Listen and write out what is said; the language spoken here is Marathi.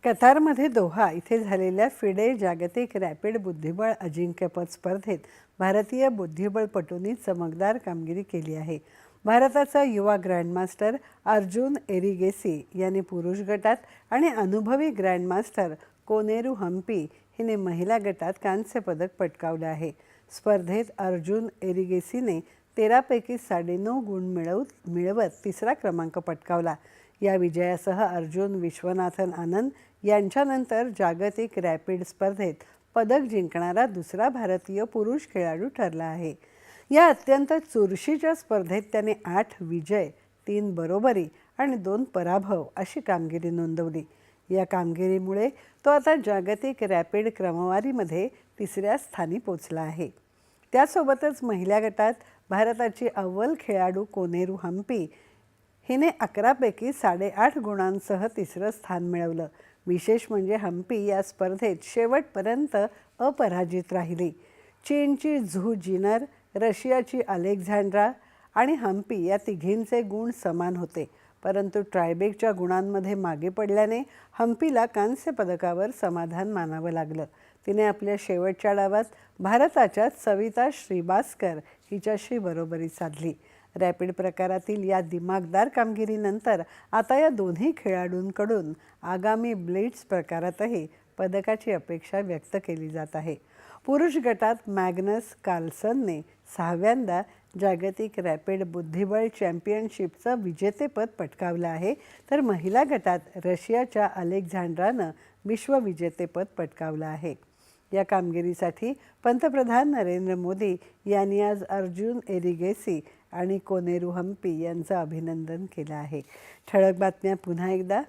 कतारमध्ये दोहा इथे झालेल्या फिडे जागतिक रॅपिड बुद्धिबळ अजिंक्यपद स्पर्धेत भारतीय बुद्धिबळपटूंनी चमकदार कामगिरी केली आहे. भारताचा युवा ग्रँडमास्टर अर्जुन एरिगेसी यांनी पुरुष गटात आणि अनुभवी ग्रँडमास्टर कोनेरू हम्पी हिने महिला गटात कांस्य पदक पटकावलं आहे. स्पर्धेत अर्जुन एरिगेसीने 13 पैकी 9.5 गुण मिळवत तिसरा क्रमांक पटकावला. या विजयासह अर्जुन विश्वनाथन आनंद यांच्यानंतर जागतिक रॅपिड स्पर्धेत पदक जिंकणारा दुसरा भारतीय पुरुष खेळाडू ठरला आहे. या अत्यंत चुरशीच्या स्पर्धेत त्याने 8 विजय, 3 बरोबरी आणि 2 पराभव अशी कामगिरी नोंदवली. या कामगिरीमुळे तो आता जागतिक रॅपिड क्रमवारीमध्ये तिसऱ्या स्थानी पोचला आहे. त्यासोबतच महिला गटात भारताची अव्वल खेळाडू कोनेरू हम्पी हिने 11 पैकी 8.5 गुणांसह तिसरं स्थान मिळवलं. विशेष म्हणजे हम्पी या स्पर्धेत शेवटपर्यंत अपराजित राहिली. चीनची झू जिनर, रशियाची अलेक्झांड्रा आणि हम्पी या तिघींचे गुण समान होते, परंतु ट्रायबेकच्या गुणांमध्ये मागे पडल्याने हम्पीला कांस्य पदकावर समाधान मानावं लागलं. तिने आपल्या शेवटच्या डावात भारताच्या सविता श्रीबास्कर हिच्याशी बरोबरी साधली. रॅपिड प्रकारातील या दिमागदार कामगिरीनंतर आता या दोन्ही खेळाडूंकडून आगामी ब्लिट्झ प्रकारातही पदकाची अपेक्षा व्यक्त केली जात आहे. पुरुष गटात मॅग्नस कार्लसनने 6व्यांदा जागतिक रॅपिड बुद्धिबळ चॅम्पियनशिपचं विजेतेपद पटकावलं आहे, तर महिला गटात रशियाच्या अलेक्झांड्रानं विश्वविजेतेपद पटकावलं आहे. या कामगिरीसाठी पंतप्रधान नरेंद्र मोदी यांनी आज अर्जुन एरिगेसी आणि कोनेरू हम्पी यांचं अभिनंदन केलं आहे. ठळक बातम्या पुन्हा एकदा.